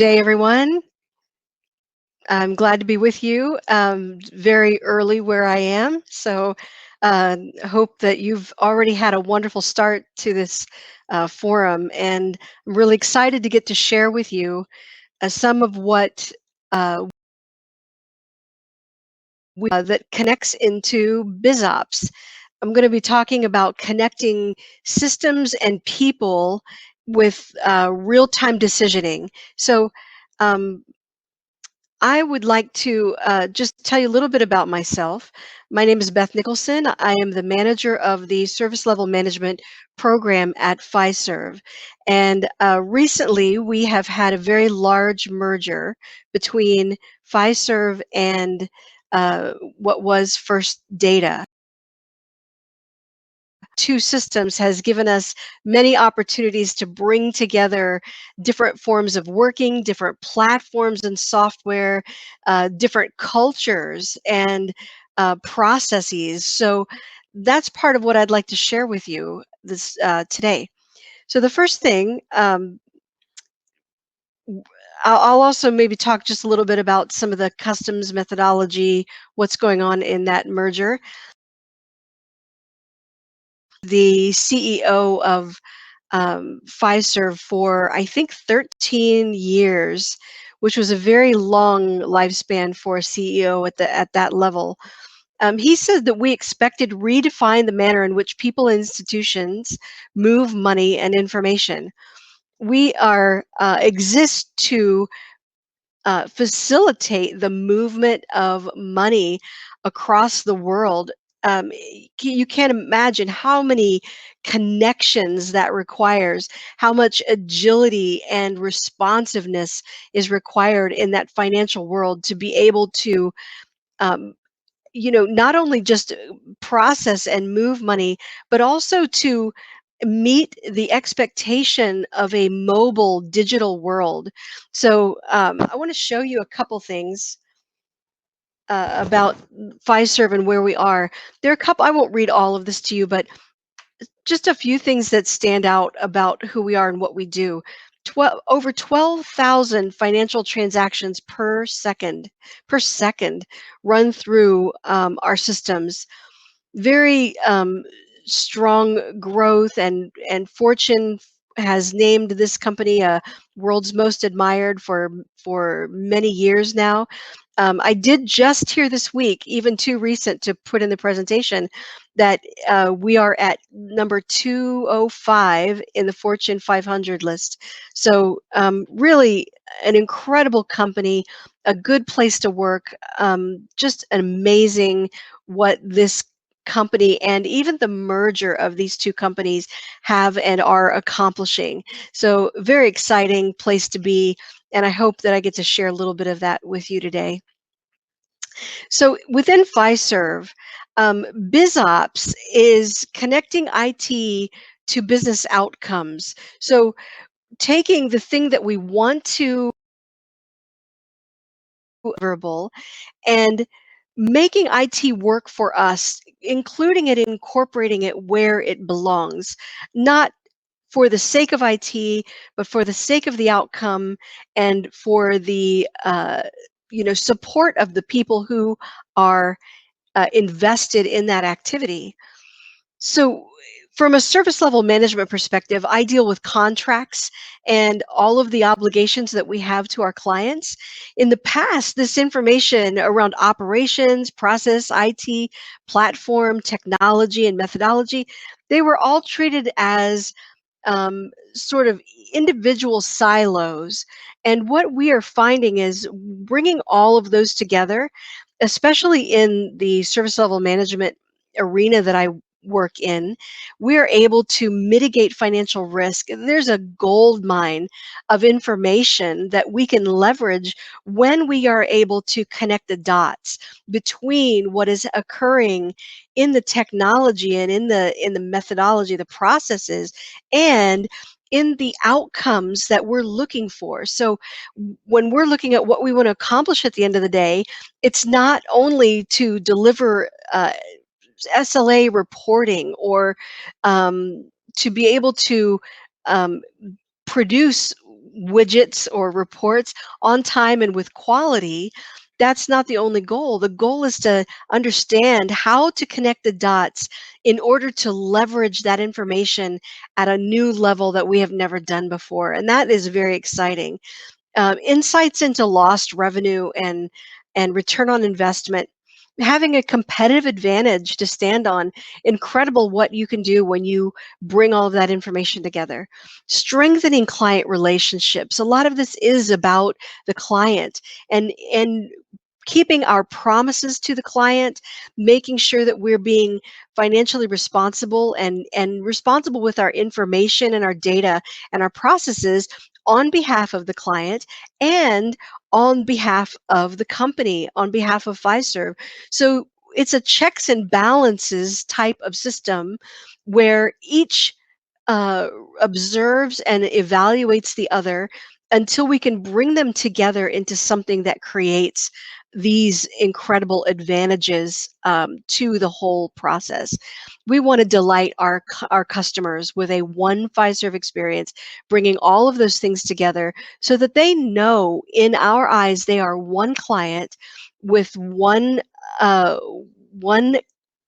Day, everyone. I'm glad to be with you very early where I am. So, hope that you've already had a wonderful start to this forum. And I'm really excited to get to share with you some of what that connects into BizOps. I'm going to be talking about connecting systems and people with real-time decisioning. So, um, I would like to just tell you a little bit about myself. My name is Beth Nicholson. I am the manager of the service level management program at FISERV. And recently, we have had a very large merger between FISERV and what was First Data. Two systems has given us many opportunities to bring together different forms of working, different platforms and software, different cultures and processes. So that's part of what I'd like to share with you this today. So the first thing, I'll also maybe talk just a little bit about some of the customs methodology, what's going on in that merger. The CEO of Fiserv for I think 13 years, which was a very long lifespan for a CEO at that level. He said that we expected redefine the manner in which people and institutions move money and information. We are exist to facilitate the movement of money across the world. You can't imagine how many connections that requires, how much agility and responsiveness is required in that financial world to be able to um, not only just process and move money, but also to meet the expectation of a mobile digital world. So I want to show you a couple things about Fiserv and where we are. There are a couple, I won't read all of this to you, but just a few things that stand out about who we are and what we do. Over 12,000 financial transactions per second run through our systems. Very strong growth, and Fortune has named this company a world's most admired for many years now. I did just hear this week, even too recent to put in the presentation, that we are at number 205 in the Fortune 500 list. So really an incredible company, a good place to work, just an amazing what this company and even the merger of these two companies have and are accomplishing. So very exciting place to be, and I hope that I get to share a little bit of that with you today. So within Fiserv, BizOps is connecting IT to business outcomes. So taking the thing that we want to deliverable and making IT work for us, including it, incorporating it where it belongs, not for the sake of IT, but for the sake of the outcome and for the support of the people who are invested in that activity. So, from a service level management perspective, I deal with contracts and all of the obligations that we have to our clients. In the past, this information around operations, process, IT, platform, technology, and methodology, they were all treated as sort of individual silos. And what we are finding is bringing all of those together, especially in the service level management arena that I work in, we are able to mitigate financial risk. There's a gold mine of information that we can leverage when we are able to connect the dots between what is occurring in the technology and in the methodology, the processes, and in the outcomes that we're looking for. So when we're looking at what we want to accomplish at the end of the day, it's not only to deliver SLA reporting or to be able to um, produce widgets or reports on time and with quality, that's not the only goal. The goal is to understand how to connect the dots in order to leverage that information at a new level that we have never done before. And that is very exciting. Insights into lost revenue and return on investment, having a competitive advantage to stand on. Incredible what you can do when you bring all of that information together. Strengthening client relationships, a lot of this is about the client, and keeping our promises to the client, making sure that we're being financially responsible and responsible with our information and our data and our processes on behalf of the client and on behalf of the company, on behalf of FISERV. So it's a checks and balances type of system where each uh, observes and evaluates the other until we can bring them together into something that creates these incredible advantages to the whole process. We want to delight our customers with a one Fiserv experience, bringing all of those things together so that they know in our eyes they are one client with uh, one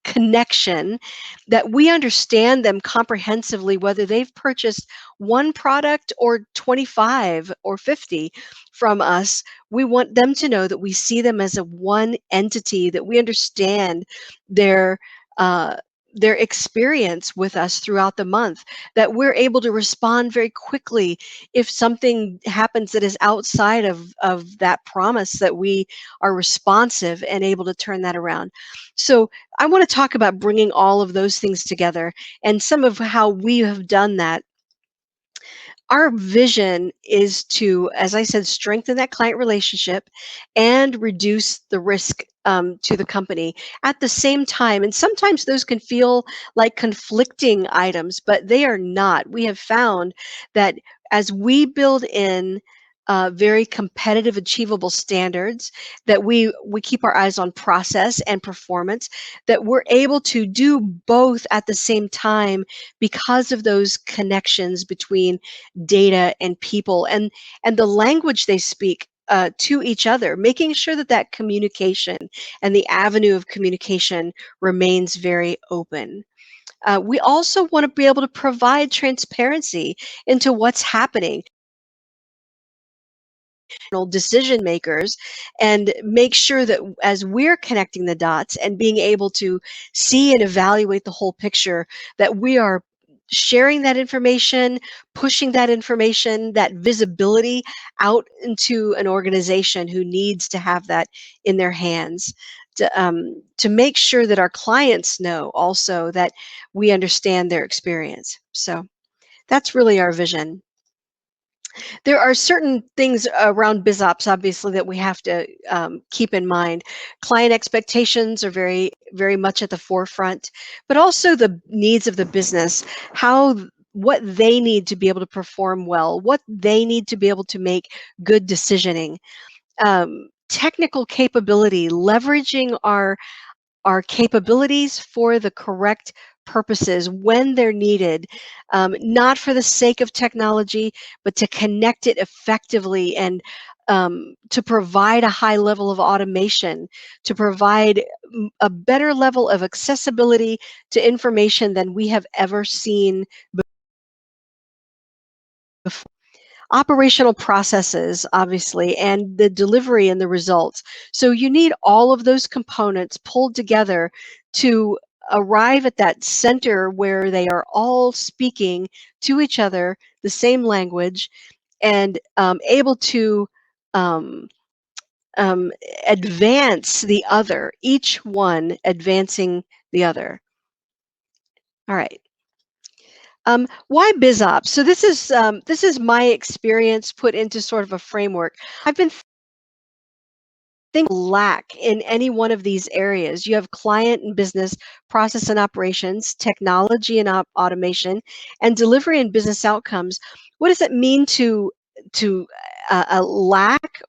connection, that we understand them comprehensively, whether they've purchased one product or 25 or 50 from us. We want them to know that we see them as a one entity, that we understand their uh, their experience with us throughout the month, that we're able to respond very quickly if something happens that is outside of that promise, that we are responsive and able to turn that around. So I want to talk about bringing all of those things together and some of how we have done that. Our vision is to, as I said, strengthen that client relationship and reduce the risk to the company at the same time. And sometimes those can feel like conflicting items, but they are not. We have found that as we build in very competitive, achievable standards, that we keep our eyes on process and performance, that we're able to do both at the same time because of those connections between data and people and the language they speak to each other, making sure that that communication and the avenue of communication remains very open. We also want to be able to provide transparency into what's happening, decision makers, and make sure that as we're connecting the dots and being able to see and evaluate the whole picture, that we are sharing that information, pushing that information, that visibility out into an organization who needs to have that in their hands. To make sure that our clients know also that we understand their experience. So that's really our vision. There are certain things around BizOps, obviously, that we have to keep in mind. Client expectations are very, very much at the forefront, but also the needs of the business, what they need to be able to perform well, what they need to be able to make good decisioning. Technical capability, leveraging our capabilities for the correct purposes when they're needed, not for the sake of technology, but to connect it effectively and to provide a high level of automation, to provide a better level of accessibility to information than we have ever seen before. Operational processes, obviously, and the delivery and the results. So you need all of those components pulled together to arrive at that center where they are all speaking to each other the same language and able to um, um, advance the other, each one advancing the other. All right. Why BizOps? So this is my experience put into sort of a framework. I've been lack in any one of these areas. You have client and business, process and operations, technology and automation, and delivery and business outcomes. What does it mean to lack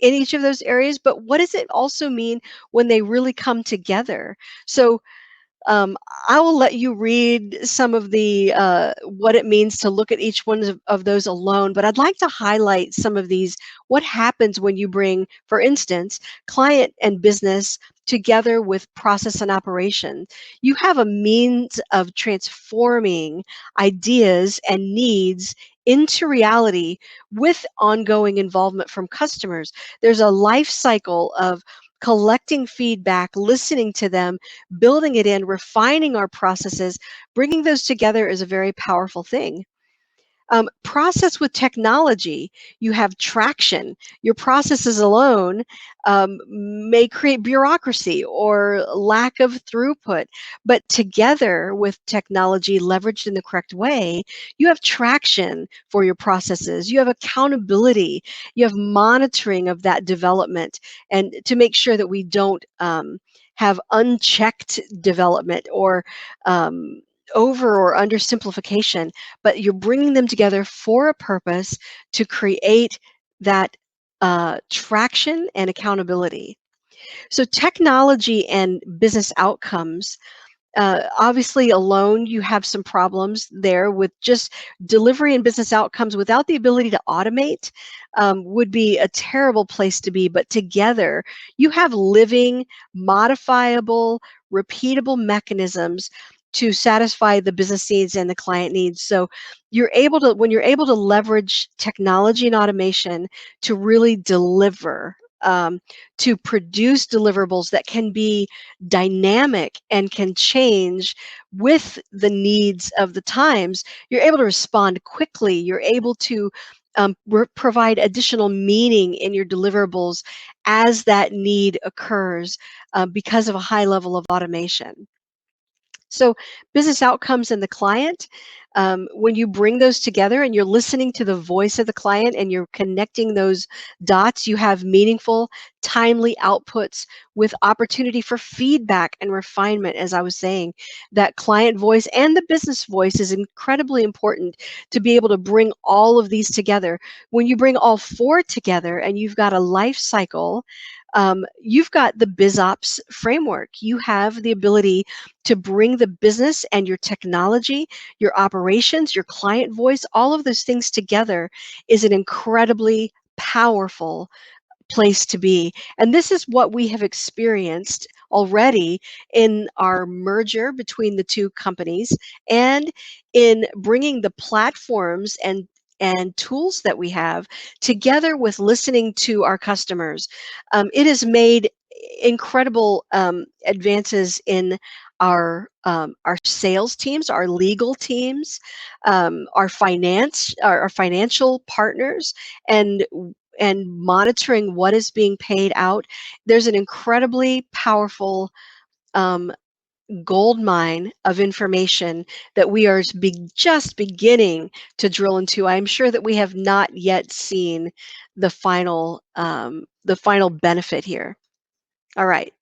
in each of those areas? But what does it also mean when they really come together? So Um, I will let you read some of the what it means to look at each one of those alone, but I'd like to highlight some of these. What happens when you bring, for instance, client and business together with process and operation? You have a means of transforming ideas and needs into reality with ongoing involvement from customers. There's a life cycle of collecting feedback, listening to them, building it in, refining our processes, bringing those together is a very powerful thing. Process with technology, you have traction. Your processes alone may create bureaucracy or lack of throughput, but together with technology leveraged in the correct way, you have traction for your processes. You have accountability. You have monitoring of that development, and to make sure that we don't have unchecked development or over or under simplification, but you're bringing them together for a purpose to create that traction and accountability. So, technology and business outcomes. Obviously, alone, you have some problems there with just delivery and business outcomes without the ability to automate would be a terrible place to be. But together, you have living, modifiable, repeatable mechanisms to satisfy the business needs and the client needs. So when you're able to leverage technology and automation to really deliver, to produce deliverables that can be dynamic and can change with the needs of the times, you're able to respond quickly. You're able to provide additional meaning in your deliverables as that need occurs because of a high level of automation. So, business outcomes and the client, when you bring those together and you're listening to the voice of the client and you're connecting those dots, you have meaningful, timely outputs with opportunity for feedback and refinement. As I was saying, that client voice and the business voice is incredibly important to be able to bring all of these together. When you bring all four together and you've got a life cycle, you've got the BizOps framework. You have the ability to bring the business and your technology, your operations, your client voice, all of those things together is an incredibly powerful place to be. And this is what we have experienced already in our merger between the two companies and in bringing the platforms and tools that we have together with listening to our customers. It has made incredible advances in our sales teams, our legal teams, our financial partners, and monitoring what is being paid out. There's an incredibly powerful um, gold mine of information that we are just beginning to drill into. I'm sure that we have not yet seen the final benefit here. All right.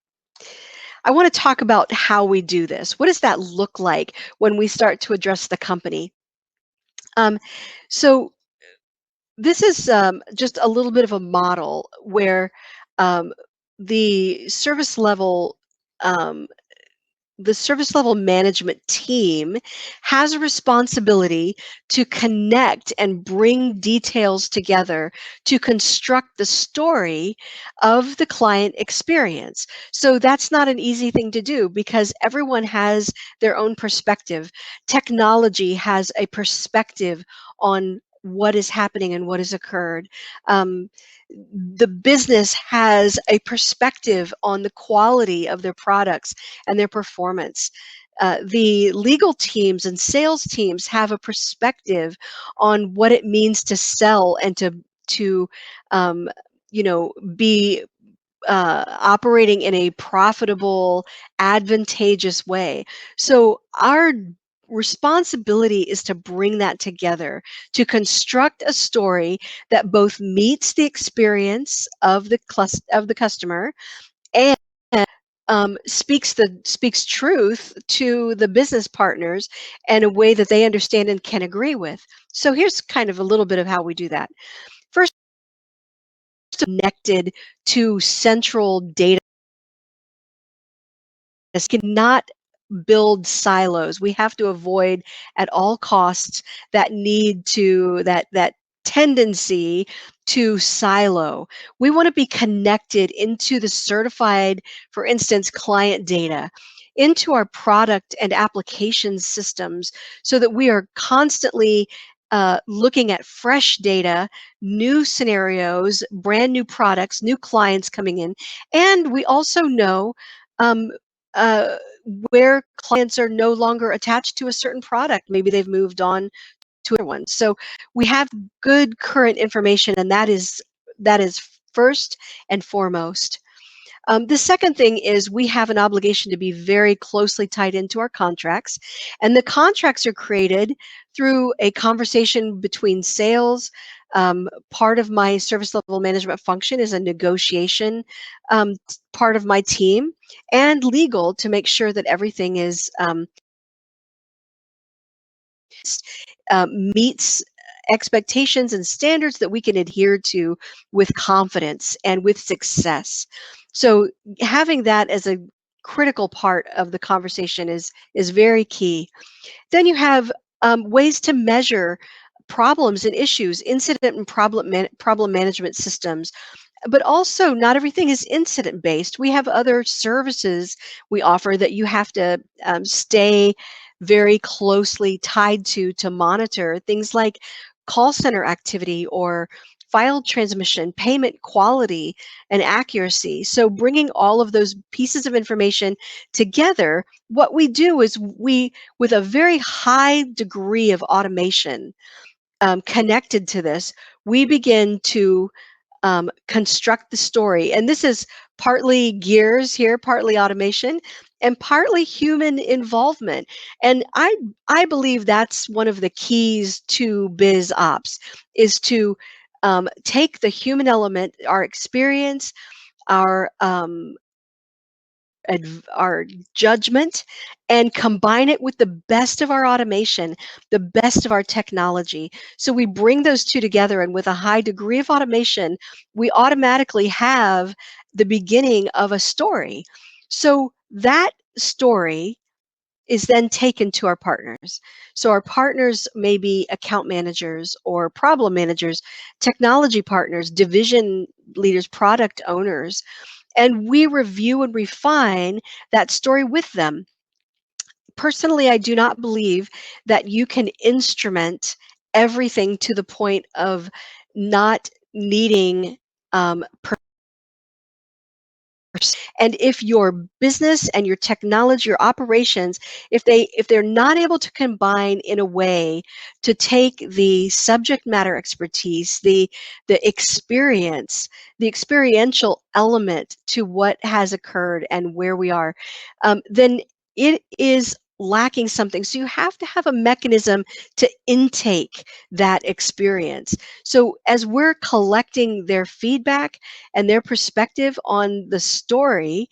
I want to talk about how we do this. What does that look like when we start to address the company? Um, so this is just a little bit of a model where um, the service level um, the service level management team has a responsibility to connect and bring details together to construct the story of the client experience. So that's not an easy thing to do because everyone has their own perspective. Technology has a perspective on what is happening and what has occurred. Um, the business has a perspective on the quality of their products and their performance. The legal teams and sales teams have a perspective on what it means to sell and to um, be operating in a profitable, advantageous way. So our responsibility is to bring that together, to construct a story that both meets the experience of the customer and speaks truth to the business partners in a way that they understand and can agree with. So here's kind of a little bit of how we do that. First, connected to central data cannot build silos. We have to avoid at all costs that tendency to silo. We want to be connected into the certified, for instance, client data, into our product and application systems, so that we are constantly looking at fresh data, new scenarios, brand new products, new clients coming in. And we also know um, uh, where clients are no longer attached to a certain product. Maybe they've moved on to other ones. So we have good current information, and that is first and foremost. The second thing is we have an obligation to be very closely tied into our contracts, and the contracts are created through a conversation between sales. Part of my service level management function is a negotiation part of my team, and legal, to make sure that everything is meets expectations and standards that we can adhere to with confidence and with success. So having that as a critical part of the conversation is very key. Then you have ways to measure problems and issues, incident and problem management systems. But also, not everything is incident based. We have other services we offer that you have to stay very closely tied to monitor things like call center activity or file transmission, payment quality, and accuracy. So, bringing all of those pieces of information together, what we do is with a very high degree of automation connected to this, we begin to construct the story. And this is partly gears here, partly automation, and partly human involvement. And I believe that's one of the keys to biz ops, is to take the human element, our experience, our our judgment, and combine it with the best of our automation, the best of our technology. So we bring those two together, and with a high degree of automation, we automatically have the beginning of a story. So that story is then taken to our partners. So our partners may be account managers or problem managers, technology partners, division leaders, product owners, and we review and refine that story with them. Personally, I do not believe that you can instrument everything to the point of not needing and if your business and your technology, your operations, if they're not able to combine in a way to take the subject matter expertise, the experience, the experiential element to what has occurred and where we are, then it is lacking something. So you have to have a mechanism to intake that experience. So as we're collecting their feedback and their perspective on the story,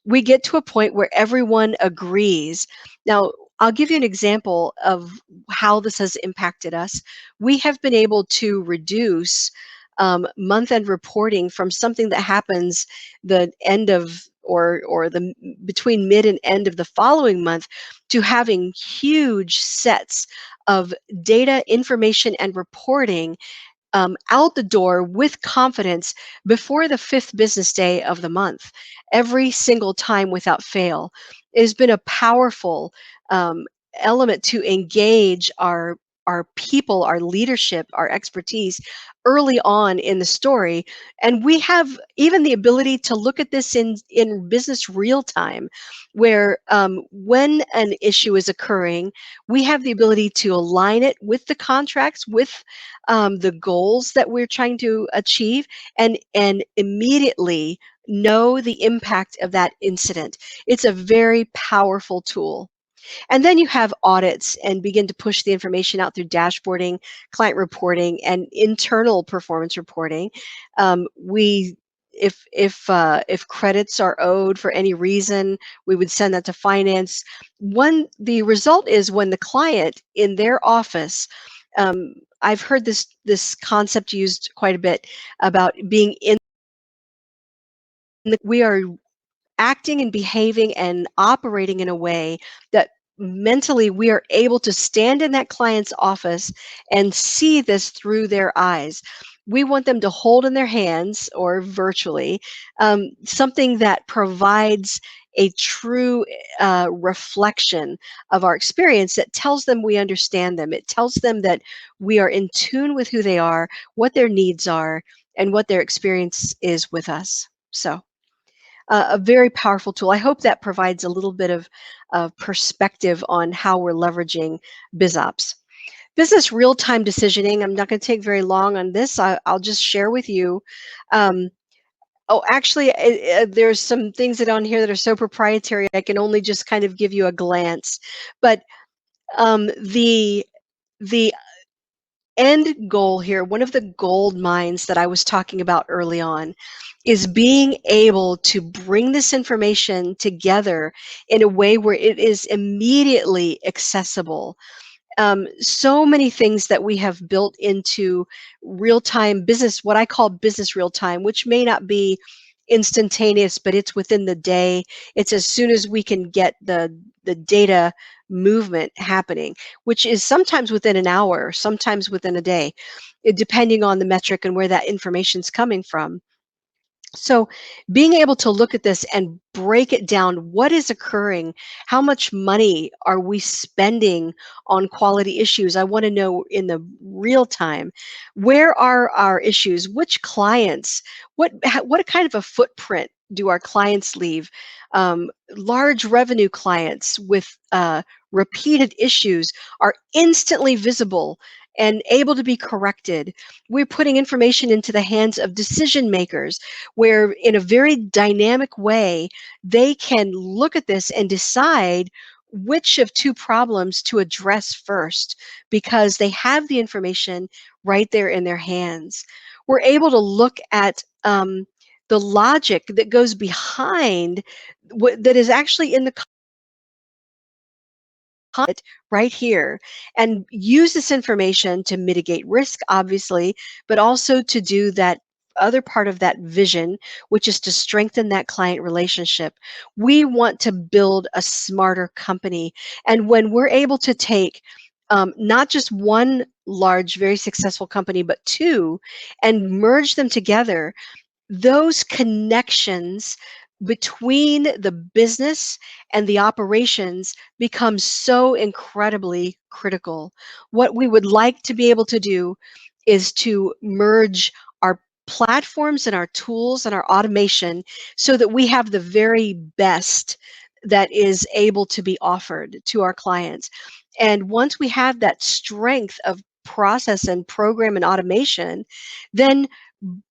we get to a point where everyone agrees. Now, I'll give you an example of how this has impacted us. We have been able to reduce month-end reporting from something that happens the end of or the between mid and end of the following month, to having huge sets of data, information, and reporting out the door with confidence before the fifth business day of the month, every single time without fail. It has been a powerful um, element to engage our people, our leadership, our expertise early on in the story. And we have even the ability to look at this in business real time, where when an issue is occurring, we have the ability to align it with the contracts, with the goals that we're trying to achieve, and immediately know the impact of that incident. It's a very powerful tool. And then you have audits and begin to push the information out through dashboarding, client reporting, and internal performance reporting. We if credits are owed for any reason, we would send that to finance. The result is when the client in their office, um, I've heard this concept used quite a bit about being in we are acting and behaving and operating in a way that mentally we are able to stand in that client's office and see this through their eyes. We want them to hold in their hands or virtually something that provides a true reflection of our experience that tells them we understand them. It tells them that we are in tune with who they are, what their needs are, and what their experience is with us. So, a very powerful tool. I hope that provides a little bit of perspective on how we're leveraging BizOps. Business real-time decisioning, I'm not going to take very long on this. I'll just share with you. Um, actually, there's some things that on here that are so proprietary, I can only just kind of give you a glance. But the end goal here, one of the gold mines that I was talking about early on, is being able to bring this information together in a way where it is immediately accessible. So many things that we have built into real-time business, what I call business real-time, which may not be instantaneous, but it's within the day. It's as soon as we can get the data movement happening, which is sometimes within an hour, sometimes within a day, depending on the metric and where that information is coming from. So being able to look at this and break it down, what is occurring? How much money are we spending on quality issues? I want to know in the real time, where are our issues? Which clients? What kind of a footprint do our clients leave? Large revenue clients with repeated issues are instantly visible and able to be corrected. We're putting information into the hands of decision makers where in a very dynamic way, they can look at this and decide which of two problems to address first because they have the information right there in their hands. We're able to look at the logic that goes behind that is actually in the it right here and use this information to mitigate risk, obviously, but also to do that other part of that vision, which is to strengthen that client relationship. We want to build a smarter company. And when we're able to take not just one large, very successful company, but two, and merge them together, those connections between the business and the operations become so incredibly critical. What we would like to be able to do is to merge our platforms and our tools and our automation so that we have the very best that is able to be offered to our clients. And once we have that strength of process and program and automation, then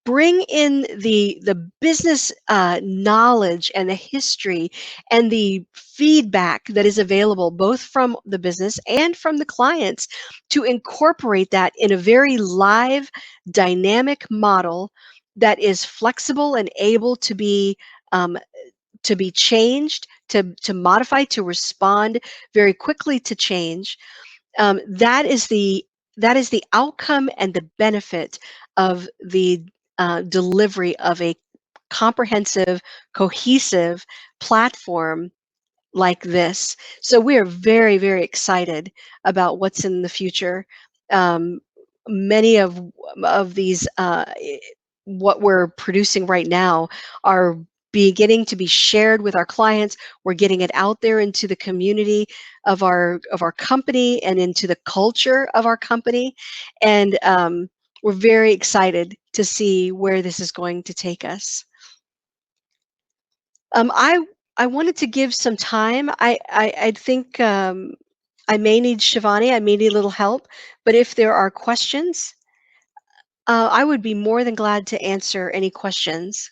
bring in the business knowledge and the history and the feedback that is available both from the business and from the clients to incorporate that in a very live, dynamic model that is flexible and able um, to be changed, to modify, to respond very quickly to change. That is the outcome and the benefit of the delivery of a comprehensive, cohesive platform like this. So we are very, very excited about what's in the future. Um, Many of these what we're producing right now are beginning to be shared with our clients. We're getting it out there into the community of our company and into the culture of our company, and we're very excited to see where this is going to take us. I wanted to give some time. I think I may need Shivani. I may need a little help, but if there are questions, I would be more than glad to answer any questions.